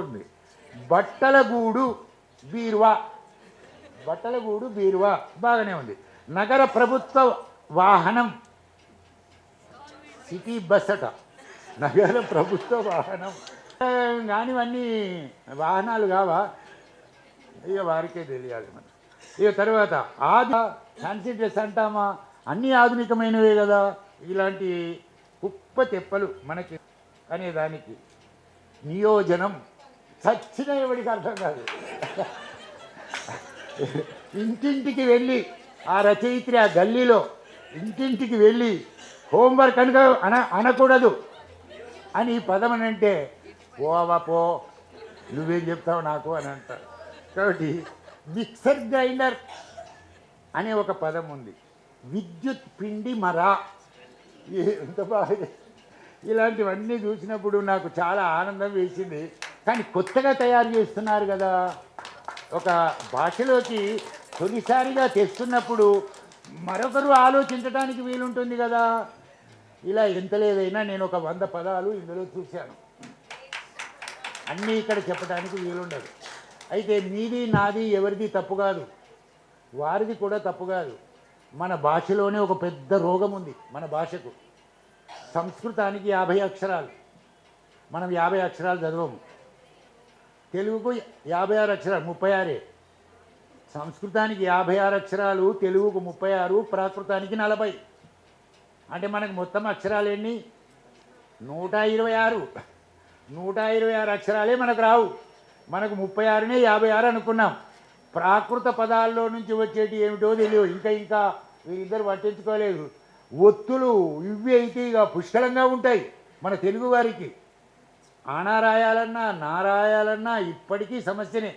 ఉంది. బట్టల గూడు బీరువా, బట్టల గూడు బీరువా బాగానే ఉంది. నగర ప్రభుత్వ వాహనం సిటీ బస్ అట, నగర ప్రభుత్వ వాహనం కానివన్నీ వాహనాలు కావా, ఇక వారికే తెలియాలి మనం. ఇక తర్వాత ఫ్యాన్సీ డ్రెస్ అంటామా, అన్నీ ఆధునికమైనవే కదా. ఇలాంటి కుప్ప తెప్పలు మనకి అనేదానికి నియోజనం చచ్చిన ఎవడికి అర్థం కాదు. ఇంటింటికి వెళ్ళి ఆ రచయిత్రి ఆ గల్లీలో ఇంటింటికి వెళ్ళి హోంవర్క్ అనకూడదు అని ఈ పదం అని అంటే పోవా పో, నువ్వేం చెప్తావు నాకు అని అంటారు. కాబట్టి మిక్సర్ గ్రైండర్ అనే ఒక పదం ఉంది. విద్యుత్ పిండి మరా, ఎంత బాగా. ఇలాంటివన్నీ చూసినప్పుడు నాకు చాలా ఆనందం వేసింది. కానీ కొత్తగా తయారు చేస్తున్నారు కదా, ఒక భాషలోకి తొలిసారిగా తెస్తున్నప్పుడు మరొకరు ఆలోచించడానికి వీలుంటుంది కదా. ఇలా ఎంత లేదైనా నేను ఒక 100 పదాలు ఇందులో చూశాను. అన్నీ ఇక్కడ చెప్పడానికి వీలుండదు. అయితే మీది నాది ఎవరిది తప్పు కాదు, వారిది కూడా తప్పు కాదు. మన భాషలోనే ఒక పెద్ద రోగం ఉంది. మన భాషకు సంస్కృతానికి 50 అక్షరాలు, మనం 50 అక్షరాలు చదవము. తెలుగుకు 56 అక్షరాలు, 36. సంస్కృతానికి 56 అక్షరాలు, తెలుగుకు 36, ప్రాకృతానికి 40. అంటే మనకు మొత్తం అక్షరాలు ఎన్ని? 126. 126 అక్షరాలే మనకు రావు. మనకు 36నే 56 అనుకున్నాం. ప్రాకృత పదాల్లో నుంచి వచ్చేటి ఏమిటో తెలియదు. ఇంకా వీరిద్దరు పట్టించుకోలేదు. ఒత్తులు ఇవి అయితే ఇక పుష్కలంగా ఉంటాయి మన తెలుగు వారికి. ఆనా రాయాలన్నా నా రాయాలన్నా ఇప్పటికీ సమస్యనే.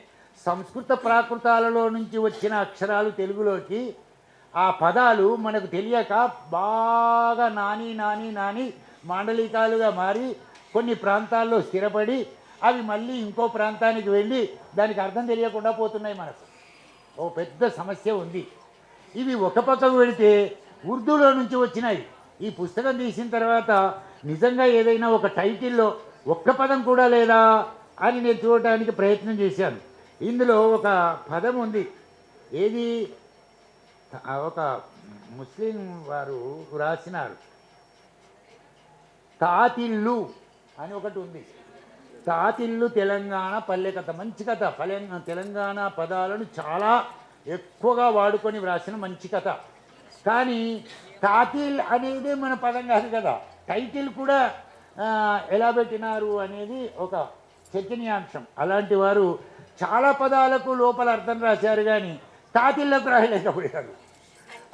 సంస్కృత ప్రాకృతాలలో నుంచి వచ్చిన అక్షరాలు తెలుగులోకి ఆ పదాలు మనకు తెలియక బాగా నాని నాని నాని మాండలికాలుగా మారి కొన్ని ప్రాంతాల్లో స్థిరపడి అవి మళ్ళీ ఇంకో ప్రాంతానికి వెళ్ళి దానికి అర్థం తెలియకుండా పోతున్నాయి. మనకు ఓ పెద్ద సమస్య ఉంది. ఇవి ఒక పక్కకు వెళితే ఉర్దూలో నుంచి వచ్చినాయి. ఈ పుస్తకం తీసిన తర్వాత నిజంగా ఏదైనా ఒక టైటిల్లో ఒక్క పదం కూడా లేదా అని నేను చూడటానికి ప్రయత్నం చేశాను. ఇందులో ఒక పదం ఉంది. ఏది? ఒక ముస్లిం వారు రాసినారు, తాతిల్లు అని ఒకటి ఉంది. తాతిల్లు తెలంగాణ పల్లె కథ, మంచి కథ. తెలంగాణ పదాలను చాలా ఎక్కువగా వాడుకొని వ్రాసిన మంచి కథ. కానీ తాతిల్ అనేది మన పదం కాదు కదా. టైటిల్ కూడా ఎలా పెట్టినారు అనేది ఒక చర్చనీయాంశం. అలాంటి వారు చాలా పదాలకు లోపల అర్థం రాశారు, కానీ తాతిళ్ళకు రాయలేకపోయారు.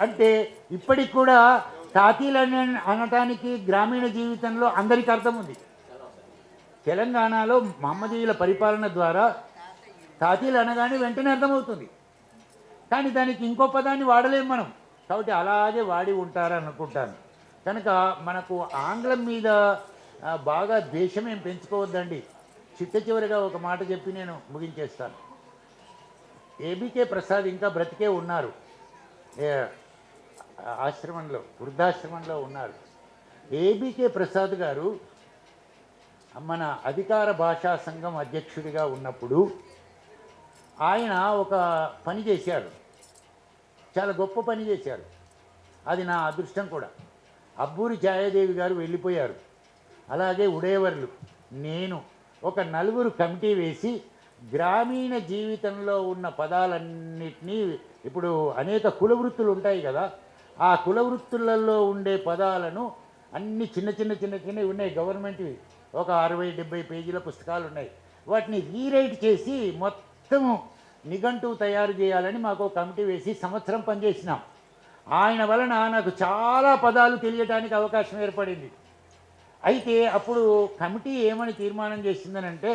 అంటే ఇప్పటికి కూడా తాతీల్ అనటానికి గ్రామీణ జీవితంలో అందరికీ అర్థం ఉంది. తెలంగాణలో మహమ్మదీయుల పరిపాలన ద్వారా తాతీలు అనగానే వెంటనే అర్థమవుతుంది. కానీ దానికి ఇంకో పదాన్ని వాడలేము మనం. కాబట్టి అలాగే వాడి ఉంటారని అనుకుంటాను. కనుక మనకు ఆంగ్లం మీద బాగా ద్వేషం ఏం పెంచుకోవద్దండి. చిట్ట చివరిగా ఒక మాట చెప్పి నేను ముగించేస్తాను. ఏబీకే ప్రసాద్ ఇంకా బ్రతికే ఉన్నారు, ఆశ్రమంలో, వృద్ధాశ్రమంలో ఉన్నారు. ఏబీకే ప్రసాద్ గారు మన అధికార భాషా సంఘం అధ్యక్షుడిగా ఉన్నప్పుడు ఆయన ఒక పని చేశారు, చాలా గొప్ప పని చేశారు. అది నా అదృష్టం కూడా. అబ్బూరి ఛాయాదేవి గారు వెళ్ళిపోయారు. అలాగే ఉడేవర్లు, నేను, ఒక 4 కమిటీ వేసి గ్రామీణ జీవితంలో ఉన్న పదాలన్నిటినీ, ఇప్పుడు అనేక కులవృత్తులు ఉంటాయి కదా, ఆ కులవృత్తులలో ఉండే పదాలను అన్ని చిన్న చిన్న ఉన్నాయి. గవర్నమెంట్వి ఒక 60-70 పేజీల పుస్తకాలు ఉన్నాయి. వాటిని రీరైట్ చేసి మొత్తం నిఘంటువు తయారు చేయాలని మాకు కమిటీ వేసి సంవత్సరం పనిచేసినాం. ఆయన వలన నాకు చాలా పదాలు తెలియడానికి అవకాశం ఏర్పడింది. అయితే అప్పుడు కమిటీ ఏమని తీర్మానం చేసిందనంటే,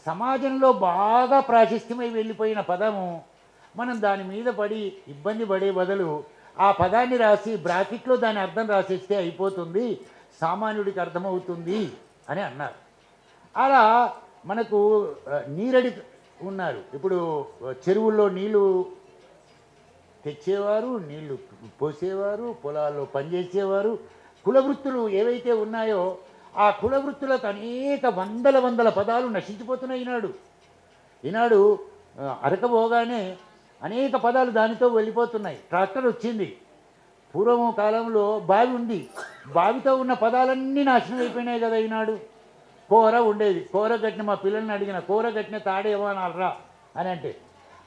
సమాజంలో బాగా ప్రాశస్త్యమై వెళ్ళిపోయిన పదము మనం దాని మీద పడి ఇబ్బంది పడే బదులు ఆ పదాన్ని రాసి బ్రాకెట్లో దాని అర్థం రాసేస్తే అయిపోతుంది, సామాన్యుడికి అర్థమవుతుంది అని అన్నారు. అలా మనకు నీరడి ఉన్నారు. ఇప్పుడు చెరువుల్లో నీళ్లు తెచ్చేవారు, నీళ్లు పోసేవారు, పొలాల్లో పనిచేసేవారు, కులవృత్తులు ఏవైతే ఉన్నాయో ఆ కుల వృత్తులకు అనేక వందల పదాలు నశించిపోతున్నాయి ఈనాడు అరకపోగానే అనేక పదాలు దానితో వెళ్ళిపోతున్నాయి. ట్రాక్టర్ వచ్చింది, పూర్వం కాలంలో బావి ఉంది, బావితో ఉన్న పదాలన్నీ నాశనం అయిపోయినాయి కదా. ఈనాడు కూర ఉండేది, కూర కట్టిన మా పిల్లల్ని అడిగిన కూర కట్టిన తాడేమో అనాలరా అని అంటే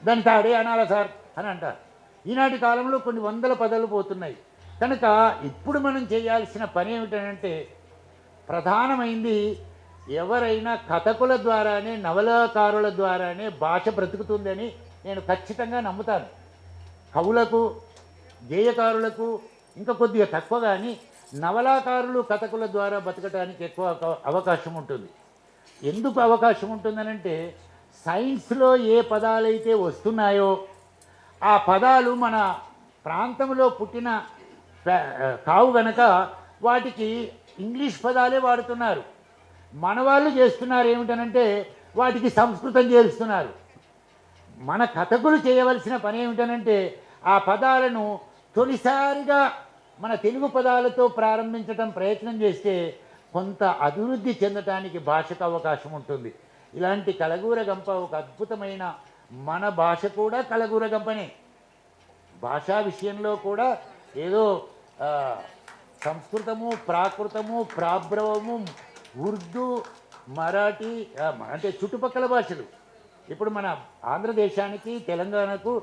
దాన్ని తాడే అనాలా సార్ అని అంటారు. ఈనాటి కాలంలో కొన్ని వందల పదాలు పోతున్నాయి. కనుక ఇప్పుడు మనం చేయాల్సిన పని ఏమిటంటే ప్రధానమైంది ఎవరైనా కథకుల ద్వారానే నవలాకారుల ద్వారానే భాష బ్రతుకుతుందని నేను ఖచ్చితంగా నమ్ముతాను. కవులకు గేయకారులకు ఇంకా కొద్దిగా తక్కువ, కానీ నవలాకారులు కథకుల ద్వారా బతకడానికి ఎక్కువ అవకాశం ఉంటుంది. ఎందుకు అవకాశం ఉంటుందనంటే సైన్స్లో ఏ పదాలైతే వస్తున్నాయో ఆ పదాలు మన ప్రాంతంలో పుట్టిన కావు గనక వాటికి ఇంగ్లీష్ పదాలే వాడుతున్నారు. మన వాళ్ళు చేస్తున్నారు ఏమిటనంటే వాటికి సంస్కృతం చేస్తున్నారు. మన కథకులు చేయవలసిన పని ఏమిటనంటే ఆ పదాలను తొలిసారిగా మన తెలుగు పదాలతో ప్రారంభించడం ప్రయత్నం చేస్తే కొంత అభివృద్ధి చెందటానికి భాషకు అవకాశం ఉంటుంది. ఇలాంటి కలగూరగంప ఒక అద్భుతమైన, మన భాష కూడా కలగూరగంపనే. భాషా విషయంలో కూడా ఏదో సంస్కృతము, ప్రాకృతము, ప్రాభ్రవము, ఉర్దూ, మరాఠీ అంటే చుట్టుపక్కల భాషలు. ఇప్పుడు మన ఆంధ్రదేశానికి తెలంగాణకు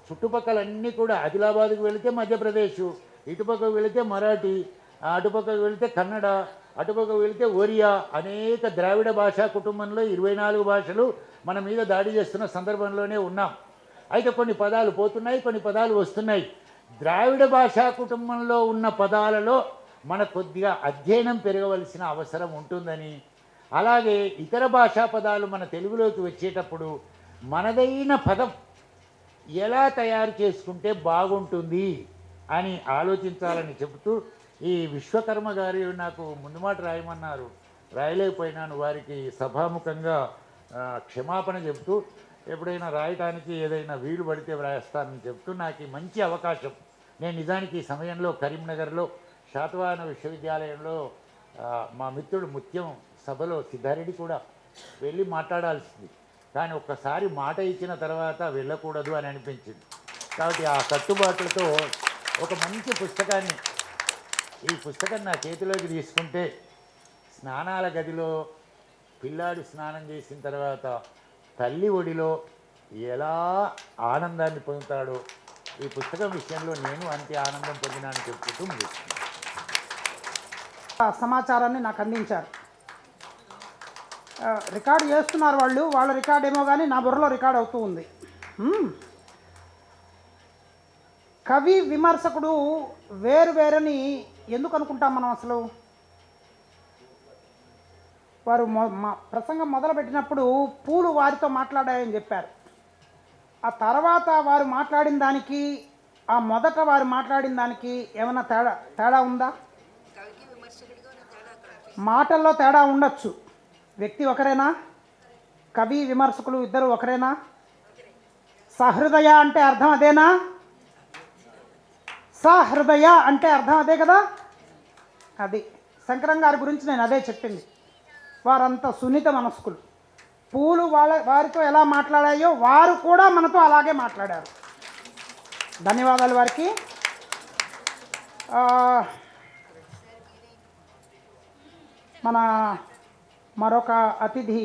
చుట్టుపక్కలన్నీ కూడా ఆదిలాబాద్కు వెళితే మధ్యప్రదేశ్, ఇటుపక్కకు వెళితే మరాఠీ, అటుపక్కకు వెళితే కన్నడ, అటుపక్కకు వెళితే ఒరియా, అనేక ద్రావిడ భాషా కుటుంబంలో 24 భాషలు మన మీద దాడి చేస్తున్న సందర్భంలోనే ఉన్నాం. అయితే కొన్ని పదాలు పోతున్నాయి, కొన్ని పదాలు వస్తున్నాయి. ద్రావిడ భాషా కుటుంబంలో ఉన్న పదాలలో మన కొద్దిగా అధ్యయనం పెరగవలసిన అవసరం ఉంటుందని, అలాగే ఇతర భాషా పదాలు మన తెలుగులోకి వచ్చేటప్పుడు మనదైన పదం ఎలా తయారు చేసుకుంటే బాగుంటుంది అని ఆలోచించాలని చెబుతూ, ఈ విశ్వకర్మ గారు నాకు ముందు మాట రాయమన్నారు, రాయలేకపోయినాను. వారికి సభాముఖంగా క్షమాపణ చెబుతూ ఎప్పుడైనా రాయటానికి ఏదైనా వీలు పడితే వ్రాస్తానని చెప్తూ నాకు మంచి అవకాశం. నేను నిజానికి ఈ సమయంలో కరీంనగర్లో శాతవాహన విశ్వవిద్యాలయంలో మా మిత్రుడు ముత్యం సభలో సిద్ధారెడ్డి కూడా వెళ్ళి మాట్లాడాల్సింది, కానీ ఒక్కసారి మాట ఇచ్చిన తర్వాత వెళ్ళకూడదు అని అనిపించింది. కాబట్టి ఆ కట్టుబాట్లతో ఒక మంచి పుస్తకాన్ని, ఈ పుస్తకం నా చేతిలోకి తీసుకుంటే స్నానాల గదిలో పిల్లాడు స్నానం చేసిన తర్వాత తల్లి ఒడిలో ఎలా ఆనందాన్ని పొందుతాడో ఈ పుస్తకం విషయంలో నేను అంతే ఆనందం పొందినానని చెప్పుకుంటూ ముగిస్తున్నాను. సమాచారాన్ని నాకు అందించారు. రికార్డు చేస్తున్నారు వాళ్ళ రికార్డ్ ఏమో కానీ నా బుర్రలో రికార్డ్ అవుతూ ఉంది. కవి విమర్శకుడు వేరుని ఎందుకు అనుకుంటాం మనం? అసలు వారు ప్రసంగం మొదలుపెట్టినప్పుడు పూలు వారితో మాట్లాడాయని చెప్పారు. ఆ తర్వాత వారు మాట్లాడిన దానికి, ఆ మొదట వారు మాట్లాడిన దానికి ఏమైనా తేడా ఉందా? మాటల్లో తేడా ఉండొచ్చు, వ్యక్తి ఒకరేనా? కవి విమర్శకులు ఇద్దరు ఒకరేనా? సహృదయ అంటే అర్థం అదేనా? సహృదయ అంటే అర్థం అదే కదా. అది శంకరం గారి గురించి నేను అదే చెప్పింది. వారంత సున్నిత మనస్కులు. పూలు వారితో ఎలా మాట్లాడాయో వారు కూడా మనతో అలాగే మాట్లాడారు. ధన్యవాదాలు వారికి. మన మరొక అతిథి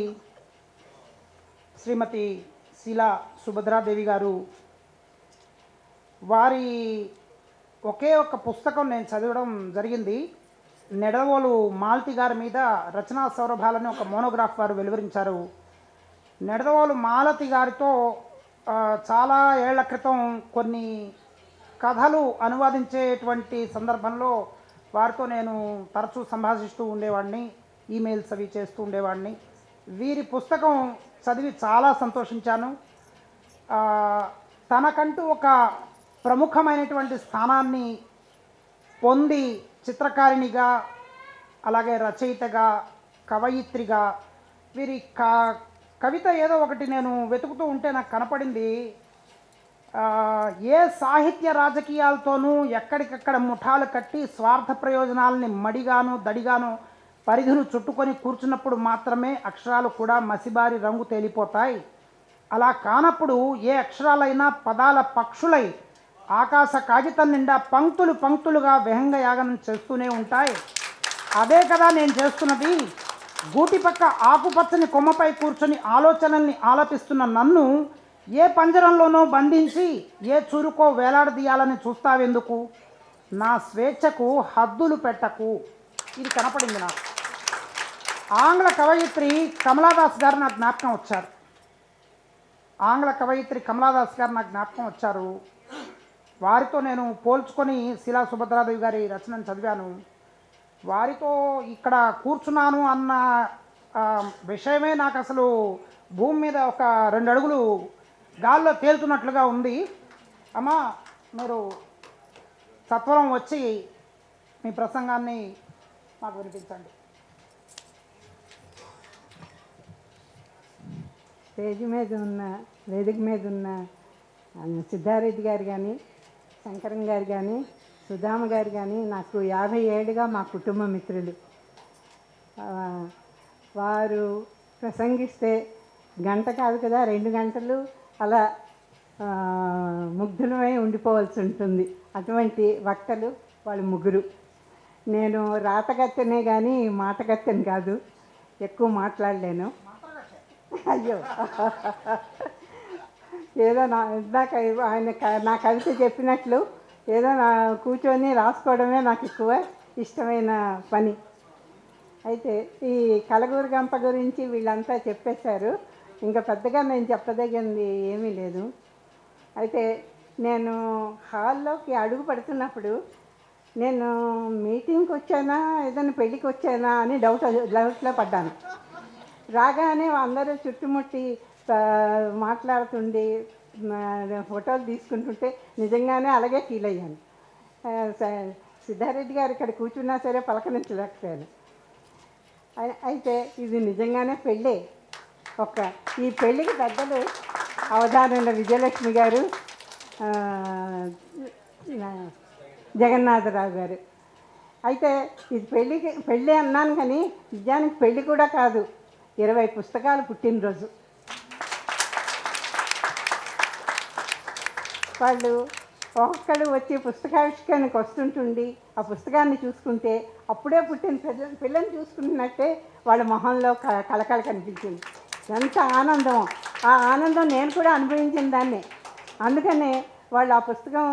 శ్రీమతి శీలా సుభద్రాదేవి గారు, వారి ఒకే ఒక్క పుస్తకం నేను చదవడం జరిగింది. నెడవోలు మాలతి గారి మీద రచనా సౌరభాలని ఒక మోనోగ్రాఫ్ వారు వెలువరించారు. నెడవోలు మాలతి గారితో చాలా ఏళ్ల క్రితం కొన్ని కథలు అనువాదించేటువంటి సందర్భంలో వారితో నేను తరచూ సంభాషిస్తూ ఉండేవాడిని, ఈమెయిల్స్ అవి చేస్తూ ఉండేవాడిని. వీరి పుస్తకం చదివి చాలా సంతోషించాను. తనకంటూ ఒక ప్రముఖమైనటువంటి స్థానాన్ని పొంది చిత్రకారిణిగా, అలాగే రచయితగా, కవయిత్రిగా, వీరి కవిత ఏదో ఒకటి నేను వెతుకుతూ ఉంటే నాకు కనపడింది. ఏ సాహిత్య రాజకీయాలతోనూ ఎక్కడికక్కడ ముఠాలు కట్టి స్వార్థ ప్రయోజనాలని మడిగాను దడిగాను పరిధులు చుట్టుకొని కూర్చున్నప్పుడు మాత్రమే అక్షరాలు కూడా మసిబారి రంగు తేలిపోతాయి. అలా కానప్పుడు ఏ అక్షరాలైనా పదాల పక్షులై ఆకాశ కాగితం నిండా పంక్తులు పంక్తులుగా విహంగయాగనం చేస్తూనే ఉంటాయి. అదే కదా నేను చేస్తున్నది. గూటి పక్క ఆకుపచ్చని కొమ్మపై కూర్చొని ఆలోచనల్ని ఆలపిస్తున్న నన్ను ఏ పంజరంలోనో బంధించి ఏ చురుకో వేలాడదీయాలని చూస్తావెందుకు? నా స్వేచ్ఛకు హద్దులు పెట్టకు. ఇది కనపడింది నాకు. ఆంగ్ల కవయిత్రి కమలాదాస్ గారు నాకు జ్ఞాపకం వచ్చారు. వారితో నేను పోల్చుకొని శిలా సుభద్రాదేవి గారి రచనను చదివాను. వారితో ఇక్కడ కూర్చున్నాను అన్న విషయమే నాకు అసలు భూమి మీద ఒక 2 అడుగులు గాల్లో తేలుతున్నట్లుగా ఉంది. అమ్మా, మీరు సత్వరం వచ్చి మీ ప్రసంగాన్ని మాకు వినిపించండి. స్టేజ్ మీద ఉన్న, వేదిక మీద ఉన్న సిద్ధారెడ్డి గారు కానీ, శంకరం గారు కానీ, సుధామ గారు కానీ నాకు 50 ఏళ్ళుగా మా కుటుంబ మిత్రులు. వారు ప్రసంగిస్తే గంట కాదు కదా 2 గంటలు అలా ముగ్ధులమై ఉండిపోవాల్సి ఉంటుంది. అటువంటి వక్తలు వాళ్ళు ముగ్గురు. నేను రాతగత్తెనే కానీ మాటగత్తెని కాదు, ఎక్కువ మాట్లాడలేను. అయ్యో, ఏదో ఇందాక ఆయన నా కవిత చెప్పినట్లు ఏదో కూర్చొని రాసుకోవడమే నాకు ఎక్కువ ఇష్టమైన పని. అయితే ఈ కలగూరు గంప గురించి వీళ్ళంతా చెప్పేశారు. ఇంకా పెద్దగా నేను చెప్పదగింది ఏమీ లేదు. అయితే నేను హాల్లోకి అడుగు పడుతున్నప్పుడు నేను మీటింగ్కి వచ్చానా ఏదైనా పెళ్ళికి వచ్చానా అని డౌట్లో పడ్డాను. రాగానే అందరూ చుట్టుముట్టి మాట్లాడుతుండి ఫోటోలు తీసుకుంటుంటే నిజంగానే అలాగే ఫీల్ అయ్యాను. సిద్ధారెడ్డి గారు ఇక్కడ కూర్చున్నా సరే పలకరించలేకపోయాను. అయితే ఇది నిజంగానే పెళ్ళే. ఈ పెళ్ళికి పెద్దలు అవధానుల విజయలక్ష్మి గారు, జగన్నాథరావు గారు. అయితే ఇది పెళ్ళి అన్నాను కానీ నిజానికి పెళ్ళి కూడా కాదు, 20 పుస్తకాలు పుట్టినరోజు. వాళ్ళు ఒక్కొక్కడు వచ్చి పుస్తకావిష్కరణకి వస్తుంటుండి ఆ పుస్తకాన్ని చూసుకుంటే అప్పుడే పుట్టిన పిల్లని చూసుకుంటున్నట్టే వాళ్ళ మొహంలో కలకల కనిపించింది. ఎంత ఆనందం! ఆ ఆనందం నేను కూడా అనుభవించిన దాన్నే. అందుకనే వాళ్ళు ఆ పుస్తకం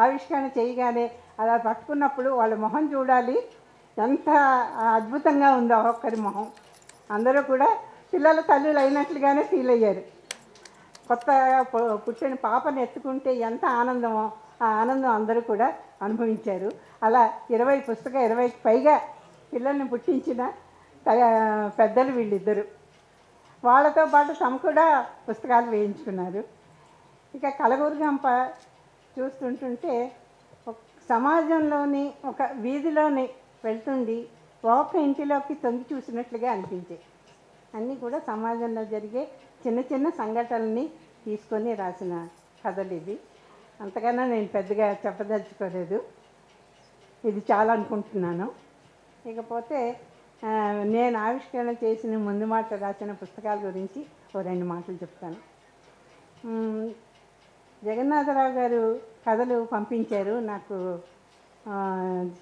ఆవిష్కరణ చేయగానే అలా పట్టుకున్నప్పుడు వాళ్ళ మొహం చూడాలి, ఎంత అద్భుతంగా ఉందో ఒక్కొక్కరి మొహం. అందరూ కూడా పిల్లల తల్లులు అయినట్లుగానే ఫీల్ అయ్యారు. కొత్తగా పుట్టిన పాపను ఎత్తుకుంటే ఎంత ఆనందమో ఆ ఆనందం అందరూ కూడా అనుభవించారు. అలా 20కి పైగా పిల్లల్ని పుట్టించిన పెద్దలు వీళ్ళిద్దరు. వాళ్ళతో పాటు తమ కూడా పుస్తకాలు వేయించుకున్నారు. ఇక కలగూరు గంప చూస్తుంటుంటే సమాజంలోని ఒక వీధిలోని వెళ్తుండి ఒక్క ఇంటిలోకి తొంగి చూసినట్లుగా అనిపించాయి. అన్నీ కూడా సమాజంలో జరిగే చిన్న చిన్న సంఘటనల్ని తీసుకొని రాసిన కథలు ఇవి. అంతకన్నా నేను పెద్దగా చెప్పదలుచుకోలేదు. ఇది చాలా అనుకుంటున్నాను. ఇకపోతే నేను ఆవిష్కరణ చేసిన ముందు మాట రాసిన పుస్తకాల గురించి 2 మాటలు చెప్తాను. జగన్నాథరావు గారు కథలు పంపించారు నాకు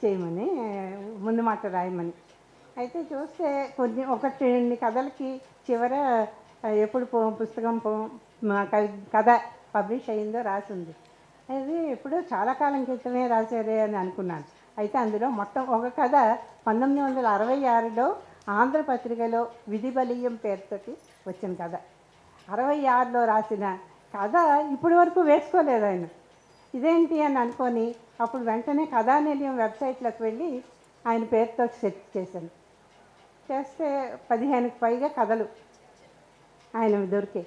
చేయమని, ముందు మాట రాయమని. అయితే చూస్తే 1-2 కథలకి చివర ఎప్పుడు పుస్తకం కథ పబ్లిష్ అయ్యిందో రాసింది. అది ఎప్పుడో చాలా కాలం క్రితమే రాశారే అని అనుకున్నాను. అయితే అందులో ఒక కథ 1966లో ఆంధ్రపత్రికలో విధి బలీయం పేరుతోటి వచ్చిన కథ. 66లో రాసిన కథ ఇప్పటి వరకు వేసుకోలేదు ఆయన. ఇదేంటి అని అనుకొని అప్పుడు వెంటనే కథానిలయం వెబ్సైట్లోకి వెళ్ళి ఆయన పేరుతో సెర్చ్ చేశాను. చేస్తే 15కి పైగా కథలు ఆయన దొరికాయి.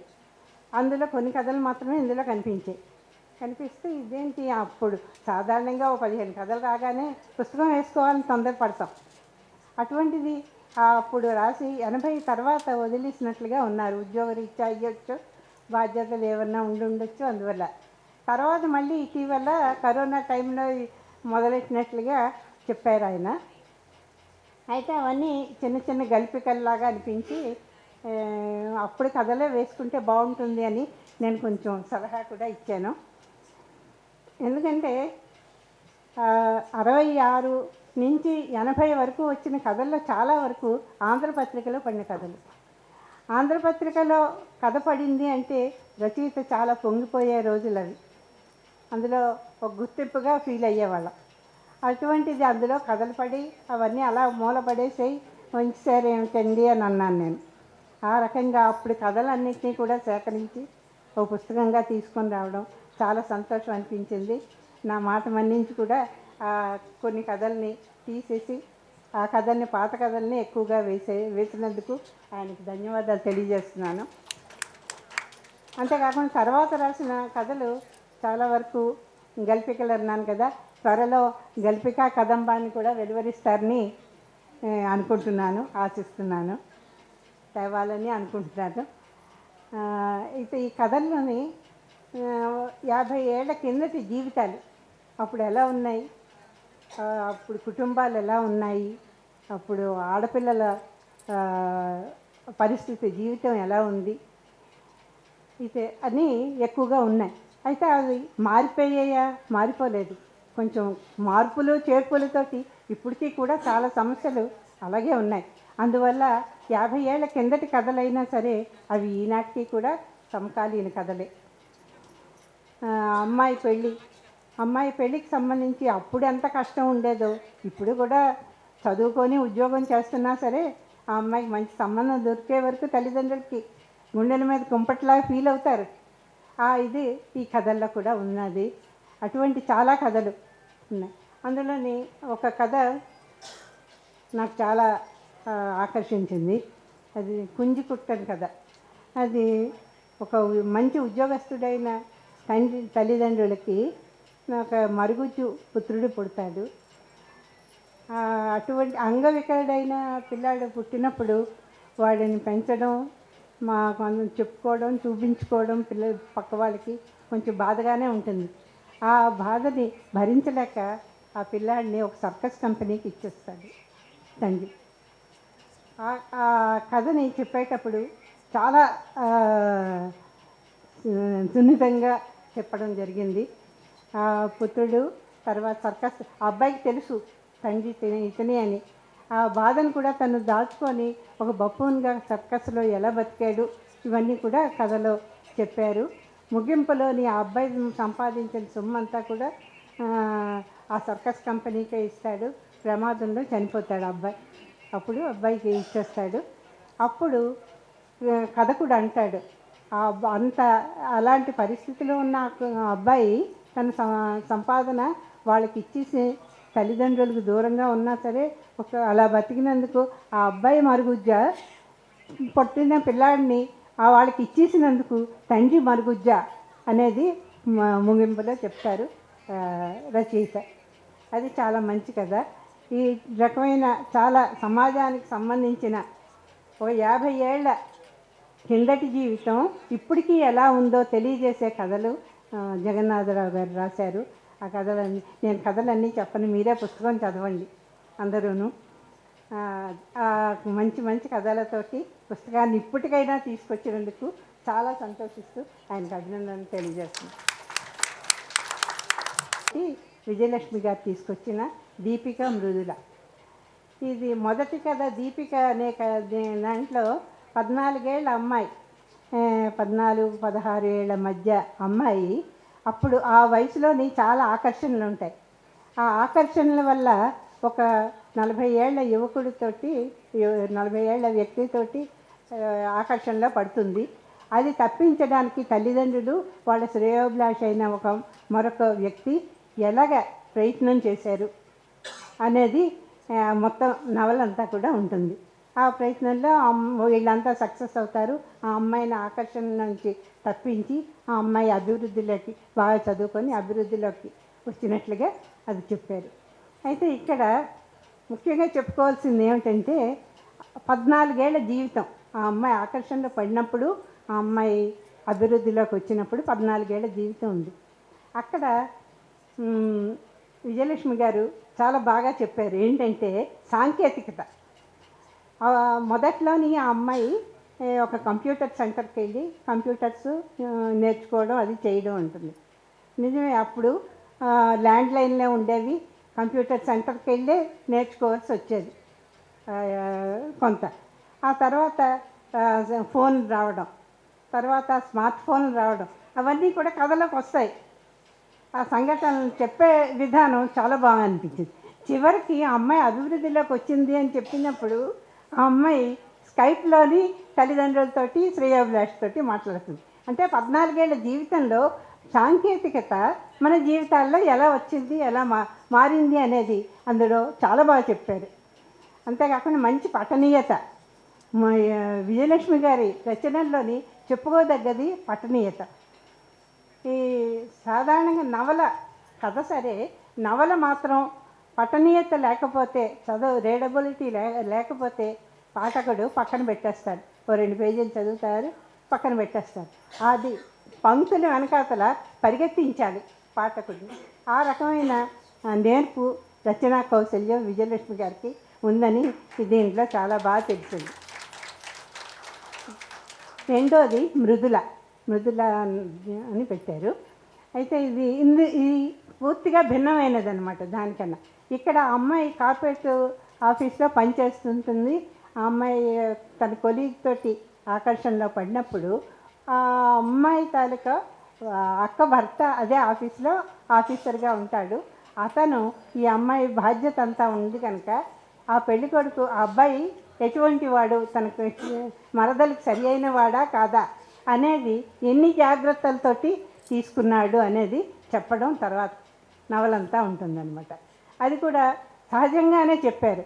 అందులో కొన్ని కథలు మాత్రమే ఇందులో కనిపిస్తే ఇదేంటి, అప్పుడు సాధారణంగా 15 కథలు రాగానే పుస్తకం వేసుకోవాలని తొందరపడతాం. అటువంటిది అప్పుడు రాసి 80 తర్వాత వదిలేసినట్లుగా ఉన్నారు. ఉద్యోగరీత్యా అయ్యొచ్చు, బాధ్యతలు ఏమన్నా ఉండొచ్చు. అందువల్ల తర్వాత మళ్ళీ ఇటీవల కరోనా టైంలో మొదలెట్టినట్లుగా చెప్పారు ఆయన. అయితే అవన్నీ చిన్న చిన్న గల్పికల్లాగా అనిపించి ఆ, అప్పుడు కథలే వేసుకుంటే బాగుంటుంది అని నేను కొంచెం సలహా కూడా ఇచ్చాను. ఎందుకంటే 66 నుంచి 80 వరకు వచ్చిన కథల్లో చాలా వరకు ఆంధ్రపత్రికలో పడిన కథలు. ఆంధ్రపత్రికలో కథ పడింది అంటే రచయిత చాలా పొంగిపోయే రోజులు అవి. అందులో ఒక గుర్తింపుగా ఫీల్ అయ్యేవాళ్ళం. అటువంటిది అందులో కథలు పడి అవన్నీ అలా మూలపడేసాయి, ఉంచారేమిటండి అని అన్నాను నేను. ఆ రకంగా అప్పుడు కథలన్నింటినీ కూడా సేకరించి ఒక పుస్తకంగా తీసుకొని రావడం చాలా సంతోషం అనిపించింది. నా మాట మన్నించి కూడా కొన్ని కథల్ని తీసేసి ఆ కథల్ని, పాత కథల్ని ఎక్కువగా వేసినందుకు ఆయనకు ధన్యవాదాలు తెలియజేస్తున్నాను. అంతేకాకుండా తర్వాత రాసిన కథలు చాలా వరకు గల్పికలు అన్నాను కదా, త్వరలో గల్పికా కదంబాన్ని కూడా వెలువరిస్తారని అనుకుంటున్నాను, ఆశిస్తున్నాను, తేవాలని అనుకుంటున్నాను. అయితే ఈ కథల్లోని 50 ఏళ్ల కిందటి జీవితాలు అప్పుడు ఎలా ఉన్నాయి, అప్పుడు కుటుంబాలు ఎలా ఉన్నాయి, అప్పుడు ఆడపిల్లల పరిస్థితి, జీవితం ఎలా ఉంది అయితే అని ఎక్కువగా ఉన్నాయి. అయితే అవి మారిపోయాయా? మారిపోలేదు. కొంచెం మార్పులు చేర్పులతోటి ఇప్పటికీ కూడా చాలా సమస్యలు అలాగే ఉన్నాయి. అందువల్ల 50 ఏళ్ల కిందటి కథలైనా సరే అవి ఈనాటికి కూడా సమకాలీన కథలే. అమ్మాయి పెళ్ళికి సంబంధించి అప్పుడు ఎంత కష్టం ఉండేదో ఇప్పుడు కూడా చదువుకొని ఉద్యోగం చేస్తున్నా సరే ఆ అమ్మాయికి మంచి సంబంధం దొరికే వరకు తల్లిదండ్రులకి గుండెల మీద కుంపట్లాగా ఫీల్ అవుతారు. ఇది ఈ కథల్లో కూడా ఉన్నది. అటువంటి చాలా కథలు ఉన్నాయి. అందులోని ఒక కథ నాకు చాలా ఆకర్షించింది. అది కుంజికుట్టని కథ. అది ఒక మంచి ఉద్యోగస్తుడైన తల్లిదండ్రులకి ఒక మరుగుజ్జు పుత్రుడు పుడతాడు. అటువంటి అంగవికలుడైన పిల్లాడు పుట్టినప్పుడు వాడిని పెంచడం, మనం చెప్పుకోవడం, చూపించుకోవడం పక్క వాళ్ళకి కొంచెం బాధగానే ఉంటుంది. ఆ బాధని భరించలేక ఆ పిల్లాడిని ఒక సర్కస్ కంపెనీకి ఇచ్చేస్తాడు తండ్రి. ఆ కథని చెప్పేటప్పుడు చాలా సున్నితంగా చెప్పడం జరిగింది. ఆ పుత్రుడు తర్వాత సర్కస్, ఆ అబ్బాయికి తెలుసు తండ్రి ఇతని అని. ఆ బాధను కూడా తను దాచుకొని ఒక బఫూన్గా సర్కస్లో ఎలా బతికాడు ఇవన్నీ కూడా కథలో చెప్పారు. ముగింపులోని ఆ అబ్బాయి సంపాదించిన సొమ్ము అంతా కూడా ఆ సర్కస్ కంపెనీకే ఇస్తాడు. ప్రమాదంలో చనిపోతాడు అబ్బాయి. అప్పుడు అబ్బాయికి ఇచ్చేస్తాడు. అప్పుడు కథకుడు అంటాడు, అలాంటి పరిస్థితిలో ఉన్న అబ్బాయి తన సంపాదన వాళ్ళకి ఇచ్చేసి తల్లిదండ్రులకు దూరంగా ఉన్నా సరే అలా బతికినందుకు ఆ అబ్బాయి మరుగుజ్జ, పుట్టిన పిల్లాడిని వాళ్ళకి ఇచ్చేసినందుకు తండ్రి మరుగుజ్జ అనేది ముగింపులో చెప్తారు రచయిత. అది చాలా మంచి కథ. ఈ రకమైన చాలా సమాజానికి సంబంధించిన ఒక 50 ఏళ్ల కిందటి జీవితం ఇప్పటికీ ఎలా ఉందో తెలియజేసే కథలు జగన్నాథరావు గారు రాశారు. ఆ కథలన్నీ నేను కథలన్నీ చెప్పను, మీరే పుస్తకం చదవండి అందరూను. మంచి మంచి కథలతోటి పుస్తకాన్ని ఇప్పటికైనా తీసుకొచ్చినందుకు చాలా సంతోషిస్తూ ఆయనకు అభినందనలు తెలియజేస్తున్నాను. విజయలక్ష్మి గారు తీసుకొచ్చిన దీపిక మృదుల. ఇది మొదటి కథ. దీపిక అనే దాంట్లో 14 ఏళ్ళ అమ్మాయి, 14-16 ఏళ్ళ మధ్య అమ్మాయి. అప్పుడు ఆ వయసులోని చాలా ఆకర్షణలు ఉంటాయి. ఆ ఆకర్షణల వల్ల ఒక 40 ఏళ్ల యువకుడితోటి, 40 ఏళ్ల వ్యక్తితోటి ఆకర్షణలో పడుతుంది. అది తప్పించడానికి తల్లిదండ్రులు వాళ్ళ శ్రేయోభిలాష అయిన మరొక వ్యక్తి ఎలాగ ప్రయత్నం చేశారు అనేది మొత్తం నవలంతా కూడా ఉంటుంది. ఆ ప్రయత్నంలో వీళ్ళంతా సక్సెస్ అవుతారు. ఆ అమ్మాయిని ఆకర్షణ నుంచి తప్పించి ఆ అమ్మాయి అభివృద్ధిలోకి, బాగా చదువుకొని అభివృద్ధిలోకి వచ్చినట్లుగా అది చెప్పారు. అయితే ఇక్కడ ముఖ్యంగా చెప్పుకోవాల్సింది ఏమిటంటే 14 ఏళ్ల జీవితం. ఆ అమ్మాయి ఆకర్షణలో పడినప్పుడు, ఆ అమ్మాయి అభివృద్ధిలోకి వచ్చినప్పుడు 14 ఏళ్ల జీవితం ఉంది. అక్కడ విజయలక్ష్మి గారు చాలా బాగా చెప్పారు. ఏంటంటే సాంకేతికత, మొదట్లోని ఆ అమ్మాయి ఒక కంప్యూటర్ సెంటర్కి వెళ్ళి కంప్యూటర్స్ నేర్చుకోవడం అది చేయడం ఉంటుంది. నిజమే, అప్పుడు ల్యాండ్లైన్లే ఉండేవి. కంప్యూటర్ సెంటర్కి వెళ్ళి నేర్చుకోవాల్సి వచ్చేది కొంత. ఆ తర్వాత ఫోన్ రావడం, తర్వాత స్మార్ట్ ఫోన్ రావడం, అవన్నీ కూడా కథలోకి వస్తాయి. ఆ సంఘటనలు చెప్పే విధానం చాలా బాగా అనిపించింది. చివరికి ఆ అమ్మాయి అభివృద్ధిలోకి వచ్చింది అని చెప్పినప్పుడు ఆ అమ్మాయి స్కైప్లోని తల్లిదండ్రులతోటి శ్రేయోభిలాషతోటి మాట్లాడుతుంది. అంటే 14 ఏళ్ల జీవితంలో సాంకేతికత మన జీవితాల్లో ఎలా వచ్చింది, ఎలా మారింది అనేది అందులో చాలా బాగా చెప్పారు. అంతేకాకుండా మంచి పఠనీయత, విజయలక్ష్మి గారి రచనల్లోని చెప్పుకోదగ్గది పఠనీయత. ఈ సాధారణంగా నవల కథ సరే, నవల మాత్రం పఠనీయత లేకపోతే, రీడబిలిటీ లేకపోతే పాఠకుడు పక్కన పెట్టేస్తాడు. ఓ 2 పేజీలు చదువుతారు, పక్కన పెట్టేస్తారు. అది పంక్తుల వెనకాతల పరిగెత్తించాలి పాఠకుడిని. ఆ రకమైన నేర్పు రచనా కౌశల్యం విజయలక్ష్మి గారికి ఉందని దీంట్లో చాలా బాగా తెలిసింది. రెండోది మృదుల అని పెట్టారు. అయితే ఇది పూర్తిగా భిన్నమైనదన్నమాట దానికన్నా. ఇక్కడ అమ్మాయి కార్పొరేట్ ఆఫీస్లో పనిచేస్తుంటుంది. ఆ అమ్మాయి తన కొలీగ్ తోటి ఆకర్షణలో పడినప్పుడు ఆ అమ్మాయి తాలూకా అక్క భర్త అదే ఆఫీస్లో ఆఫీసర్గా ఉంటాడు. అతను ఈ అమ్మాయి బాధ్యత అంతా ఉంది కనుక ఆ పెళ్లి కొడుకు ఆ అబ్బాయి ఎటువంటి వాడు, తనకు మరదలకు సరి అయిన వాడా కాదా అనేది ఎన్ని జాగ్రత్తలతోటి తీసుకున్నాడు అనేది చెప్పడం తర్వాత నవలంతా ఉంటుందన్నమాట. అది కూడా సహజంగానే చెప్పారు.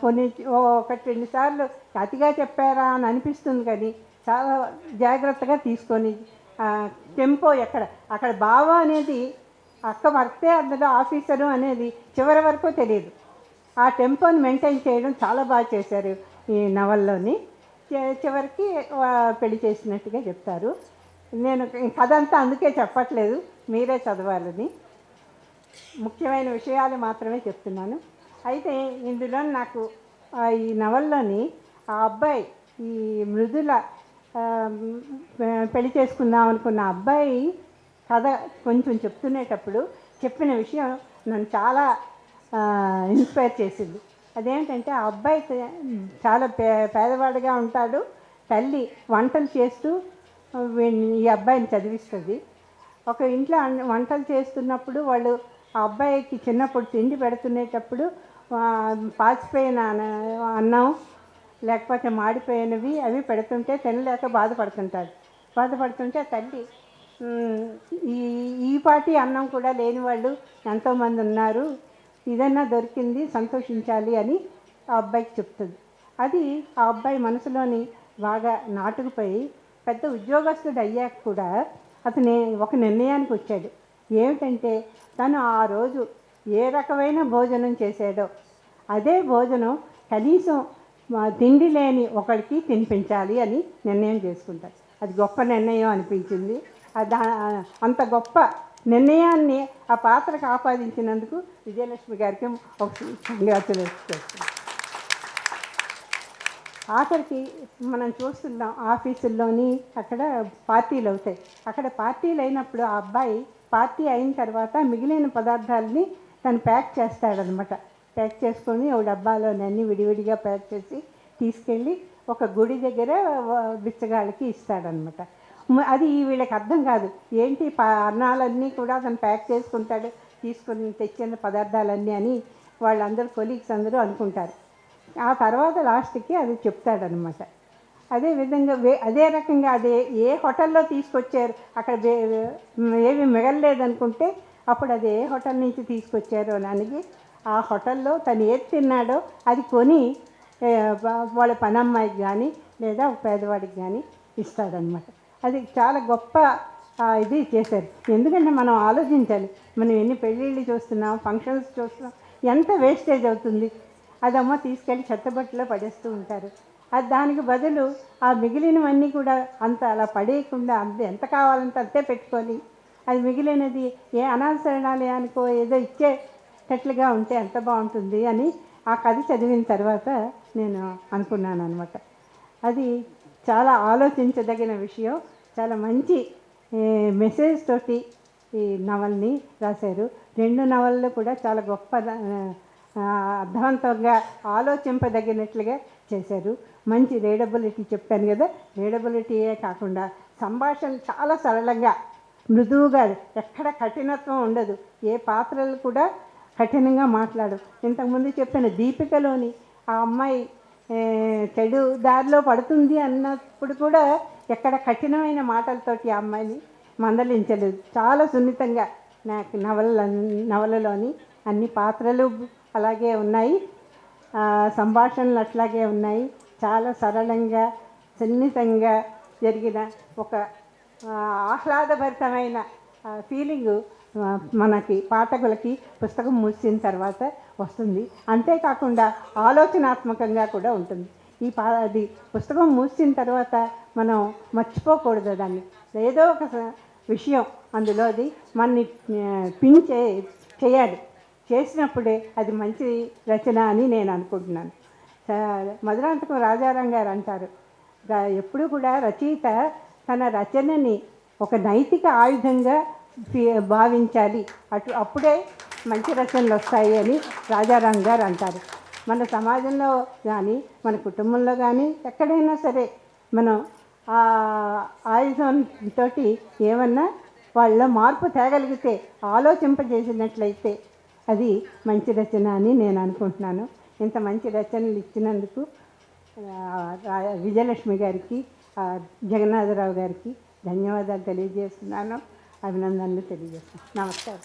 కొన్ని 1-2 సార్లు అతిగా చెప్పారా అని అనిపిస్తుంది, కానీ చాలా జాగ్రత్తగా తీసుకొని టెంపో అక్కడ బావ అనేది అక్క భర్తే అందులో ఆఫీసరు అనేది చివరి వరకు తెలియదు. ఆ టెంపోని మెయింటైన్ చేయడం చాలా బాగా చేశారు ఈ నవల్లోని. చివరికి పెళ్లి చేసినట్టుగా చెప్తారు. నేను కథ అంతా అందుకే చెప్పట్లేదు, మీరే చదవాలని. ముఖ్యమైన విషయాలు మాత్రమే చెప్తున్నాను. అయితే ఇందులో నాకు ఈ నవల్లోని ఆ అబ్బాయి, ఈ మృదుల పెళ్లి చేసుకుందాం అనుకున్న అబ్బాయి కథ కొంచెం చెప్తునేటప్పుడు చెప్పిన విషయం నన్ను చాలా ఇన్స్పైర్ చేసింది. అదేంటంటే ఆ అబ్బాయి చాలా పేదవాడిగా ఉంటాడు. తల్లి వంటలు చేస్తూ ఈ అబ్బాయిని చదివిస్తుంది. ఒక ఇంట్లో వంటలు చేస్తున్నప్పుడు వాళ్ళు ఆ అబ్బాయికి చిన్నప్పుడు తిండి పెడుతునేటప్పుడు పాచిపోయిన అన్నం లేకపోతే మాడిపోయినవి అవి పెడుతుంటే తినలేక బాధపడుతుంటే తల్లి ఈ పాటి అన్నం కూడా లేని వాళ్ళు ఎంతోమంది ఉన్నారు, ఇదన్నా దొరికింది సంతోషించాలి అని ఆ అబ్బాయికి చెప్తుంది. అది ఆ అబ్బాయి మనసులోని బాగా నాటుకుపోయి పెద్ద ఉద్యోగస్తుడు అయ్యాక కూడా అతను ఒక నిర్ణయానికి వచ్చాడు. ఏమిటంటే తను ఆ రోజు ఏ రకమైన భోజనం చేశాడో అదే భోజనం కనీసం తిండి లేని ఒకరికి తినిపించాలి అని నిర్ణయం చేసుకుంటాడు. అది గొప్ప నిర్ణయం అనిపించింది. అంత గొప్ప నిర్ణయాన్ని ఆ పాత్రకు ఆపాదించినందుకు విజయలక్ష్మి గారికి ఒక కంగ్రాచులేషన్ చేస్తున్నాం. ఆఖరికి మనం చూస్తున్నాం ఆఫీసుల్లోని అక్కడ పార్టీలు అవుతాయి. అక్కడ పార్టీలు అయినప్పుడు ఆ అబ్బాయి పార్టీ అయిన తర్వాత మిగిలిన పదార్థాలని తను ప్యాక్ చేస్తాడనమాట. ప్యాక్ చేసుకొని ఒక డబ్బాలో అన్నీ విడివిడిగా ప్యాక్ చేసి తీసుకెళ్ళి ఒక గుడి దగ్గర బిచ్చగాళ్ళకి ఇస్తాడనమాట. అది వీళ్ళకి అర్థం కాదు. ఏంటి అన్నాలన్నీ కూడా అతను ప్యాక్ చేసుకుంటాడు, తీసుకొని తెచ్చిన పదార్థాలన్నీ అని వాళ్ళందరూ కొలీగ్స్ అందరూ అనుకుంటారు. ఆ తర్వాత లాస్ట్కి అది చెప్తాడనమాట. అదేవిధంగా అదే రకంగా ఏ హోటల్లో తీసుకొచ్చారు, అక్కడ ఏమి మిగలలేదనుకుంటే అప్పుడు అది ఏ హోటల్ నుంచి తీసుకొచ్చారో అని ఆ హోటల్లో తను ఏది తిన్నాడో అది కొని వాళ్ళ పనమ్మాయికి కానీ లేదా పేదవాడికి కానీ ఇస్తాడనమాట. అది చాలా గొప్ప ఇది చేశారు. ఎందుకంటే మనం ఆలోచించాలి, మనం ఎన్ని పెళ్ళిళ్ళు చూస్తున్నాం, ఫంక్షన్స్ చూస్తున్నాం, ఎంత వేస్టేజ్ అవుతుంది. అదమ్మ తీసుకెళ్ళి చెత్తబట్టలో పడేస్తూ ఉంటారు. అది దానికి బదులు ఆ మిగిలినవన్నీ కూడా అంత అలా పడేయకుండా ఎంత కావాలంటే అంతే పెట్టుకొని అది మిగిలినది ఏ అనాథ శరణాలయానికో ఏదో ఇచ్చేటట్లుగా ఉంటే ఎంత బాగుంటుంది అని ఆ కథ చదివిన తర్వాత నేను అనుకున్నాను అనమాట. అది చాలా ఆలోచించదగిన విషయం. చాలా మంచి మెసేజ్ తోటి ఈ నవల్ని రాశారు. 2 నవళ్ళు కూడా చాలా గొప్ప అర్థవంతంగా ఆలోచింపదగినట్లుగా చేశారు. మంచి రీడబిలిటీ చెప్పాను కదా, రీడబిలిటీయే కాకుండా సంభాషణ చాలా సరళంగా మృదువుగా, ఎక్కడ కఠినత్వం ఉండదు. ఏ పాత్రలు కూడా కఠినంగా మాట్లాడు. ఇంతకుముందు చెప్పిన దీపికలోని ఆ అమ్మాయి చెడు దారిలో పడుతుంది అన్నప్పుడు కూడా ఎక్కడ కఠినమైన మాటలతోటి ఆ అమ్మాయిని మందలించలేదు. చాలా సున్నితంగా నాకు నవలలోని అన్ని పాత్రలు అలాగే ఉన్నాయి, సంభాషణలు అట్లాగే ఉన్నాయి. చాలా సరళంగా సున్నితంగా జరిగిన ఒక ఆహ్లాదభరితమైన ఫీలింగు మనకి పాఠకులకి పుస్తకం మూసిన తర్వాత వస్తుంది. అంతేకాకుండా ఆలోచనాత్మకంగా కూడా ఉంటుంది. అది పుస్తకం మూసిన తర్వాత మనం మర్చిపోకూడదు దాన్ని. ఏదో ఒక విషయం అందులోది మనని చేయాలి. చేసినప్పుడే అది మంచి రచన అని నేను అనుకుంటున్నాను. మధురాంతకం రాజారాం గారు అంటారు, ఎప్పుడు కూడా రచయిత తన రచనని ఒక నైతిక ఆయుధంగా భావించాలి, అప్పుడే మంచి రచనలు వస్తాయి అని రాజారాం గారు అంటారు. మన సమాజంలో కానీ మన కుటుంబంలో కానీ ఎక్కడైనా సరే మనం ఆ ఆయుధంతో ఏమన్నా వాళ్ళ మార్పు తేగలిగితే, ఆలోచింపజేసినట్లయితే అది మంచి రచన అని నేను అనుకుంటున్నాను. ఇంత మంచి రచనలు ఇచ్చినందుకు విజయలక్ష్మి గారికి, జగన్నాథరావు గారికి ధన్యవాదాలు తెలియజేస్తున్నాను, అభినందనలు తెలియజేస్తున్నాను. నమస్కారం.